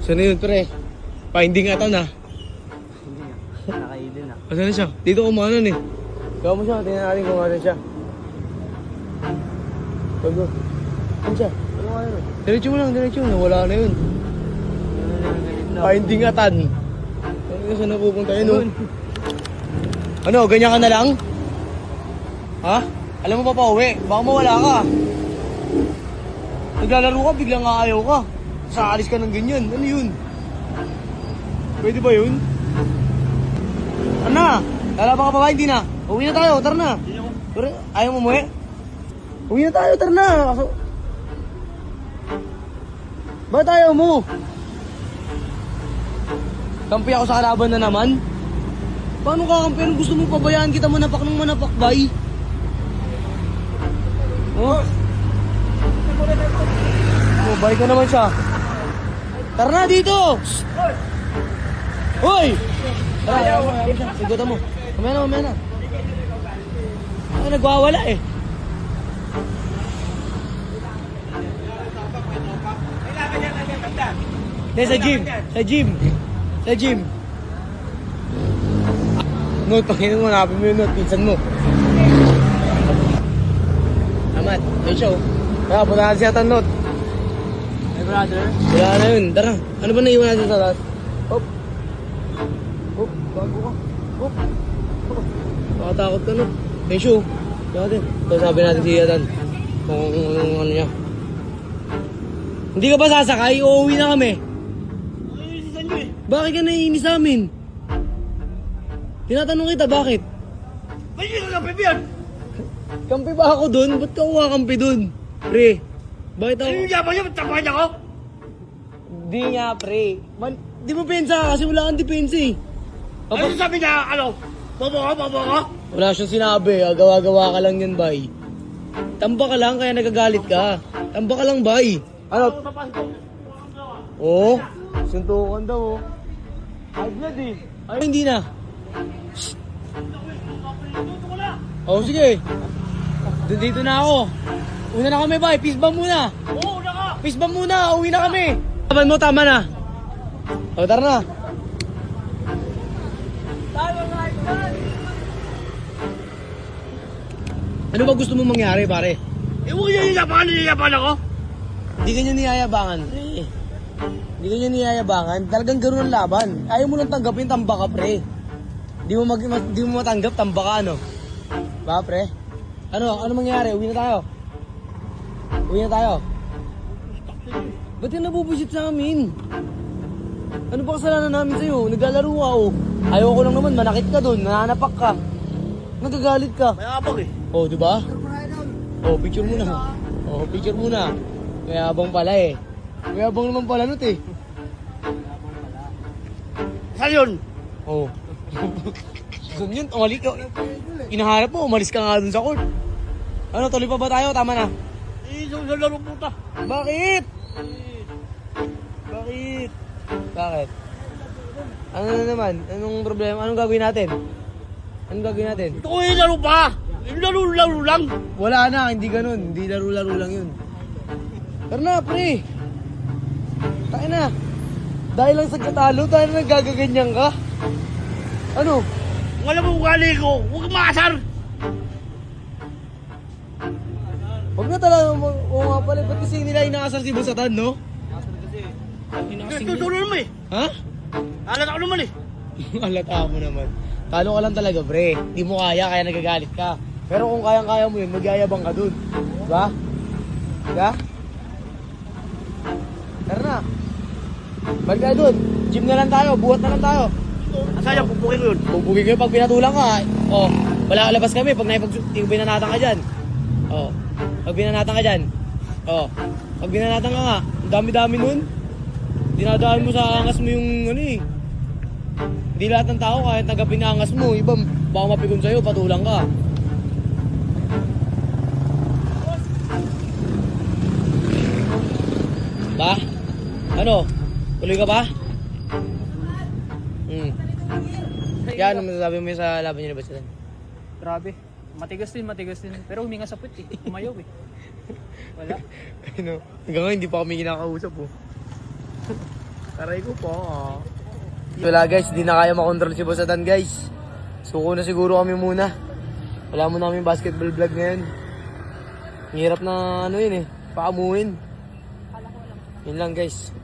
Saan na yun, pre? Finding ata na. Hindi nga. Nakaidin na. Asan na siya? Dito kumanan eh. Gawa mo siya, tingnan natin kung asan siya. Bago. Saan siya? Ano nga yun? Diretso mo lang, diretso mo. Wala na yun. Finding atan. Ano saan napupunta yun, oh? Ano, ganyan ka na lang? Ha? Alam mo pa pauwi, baka mawala ka. Naglalaro ka, biglang ayaw ka. Saalis ka ng ganyan, ano yun? Pwede ba yun? Ano na? Lalaban ka pa ba? Hindi na. Uwi na tayo, tara na. Pero, ayaw mo umuwi? Uwi na tayo, tara na. Ba't ayaw mo? Kampi ako sa kalaban na naman? Paano kakampi? Anong gusto mo pabayaan kita manapak ng manapak, bay? Oh? Oh, balik na naman siya. Tara na dito! Hoy! Tara, sigutan mo. Mamaya na, mamaya na. Ay, nagwawala eh. Hindi, sa gym. Sa gym. Sa gym. Note, pakinig mo, hanapin mo yung note, pinsan mo. Amat, yun siya oh. Kaya, punta natin siya ang note. Hey brother. Wala na yun, tara. Ano ba naiwan natin sa lahat? Hop. Hop, bago ka. Hop. Nakatakot ka no. May show. Natin. So sabi natin si Yatan. Kung ano niya. Hindi ka ba sasakay? Uuwi na kami. Bakit ka naiinis sa amin? Tinatanong kita, bakit? Hindi ka kampi yan! Kampi ba ako dun? Ba't ka kumakampi dun? Pre, bakit ako? Ano yung yaman niya? Tapakan niya ko? Di nga, pre. Di mo pensa kasi wala kang depensa eh. Ano sabi niya? Ano? Bobo ka? Wala siyang sinabi. Gawa-gawa ka lang yan, bay. Tamba ka lang kaya nagagalit ka. Tamba ka lang, bay. Ano? Oo. Suntukan daw, oh. High blood eh. Ay, hindi na. Oh, sige. Dito na ako. Una na kami, bay. Peace bomb muna. Oo, una ka! Peace bomb muna. Uwi na kami. Taban mo, tama na. O, tara na. Ano ba gusto mong mangyari, pare? Eh, huwag niya niyayapan ako! Hindi ka niya niyayabangan, pre. Hindi ka niya niyayabangan. Talagang gano'n ang laban. Ayaw mo lang tanggapin, tamba ka, pre. Di mo matanggap, tamba ka, ano? Ba, pre? Ano mangyari? Uwi na tayo. Uwi na tayo. Ba't ka nabubusit sa amin? Ano ba kasalanan namin sa'yo? Naglalaro ka, oh. Ayaw ko lang naman, manakit ka dun, nananapak ka. Nagagalit ka. Mayabang eh. Oh, di ba? Oh, picture muna. Oh, picture muna. Mayabang pala eh. Mayabang naman pala nut eh. Saan yun? Oh. Saan yun? Umalik ka. Inaharap mo, umalis ka nga dun sa court. Ano, tuloy pa ba tayo? Tama na. Eh, sa laro puta. Bakit? Bakit? Bakit? Ano na naman? Anong problema? Anong gagawin natin? Anong gagawin natin? Ito ko yung laro pa! Yung laro lang! Wala na, hindi ganun. Hindi laro-laro lang yun. Tara na, pre. Tayo na. Dahil lang sa katalo, tayo na nagagaganyan ka. Ano? Kung alam mo ugali ko, huwag kang maasar! Huwag na talaga, oo nga pala. Ba't kasi nila inaasar si Busatan, no? Tutulong mo eh! Ha? Alat ako naman eh! Alata mo naman. Talo ka lang talaga, pre. Di mo kaya nagagalit ka. Pero kung kayang-kaya mo yun, magyayabang ka dun. Diba? Diba? Tara na. Balik tayo dun. Gym na lang tayo. Buhat na lang tayo. Asa yan, pupukin ko yun. Bubugin ko yun pag pinatulang ka. Oh, wala labas kami pag binanatan ka dyan. Oh, pag binanatan ka dyan. Oh, pag binanatan ka nga, ang dami-dami nun. Dinadaan mo sa angas mo yung ano eh. Hindi lahat ng tao kahit nagapin na angas mo. Iba, baka mapikon sa'yo, patulang ka. Ba? Ano? Tuloy ka ba? Yan, ano masasabi mo sa laban niyo na Busatan? Grabe. Matigas din. Pero huminga sa puwet eh. Umayaw eh. Wala. Ano, hanggang ngayon hindi pa kami kinakausap oh. Taray ko po. Wala guys, di na kaya makontrol si Boss Adan guys. Suko na siguro kami muna. Wala mo namin basketball vlog ngayon. Ang hirap na ano yun eh, paamuhin. Yun lang guys.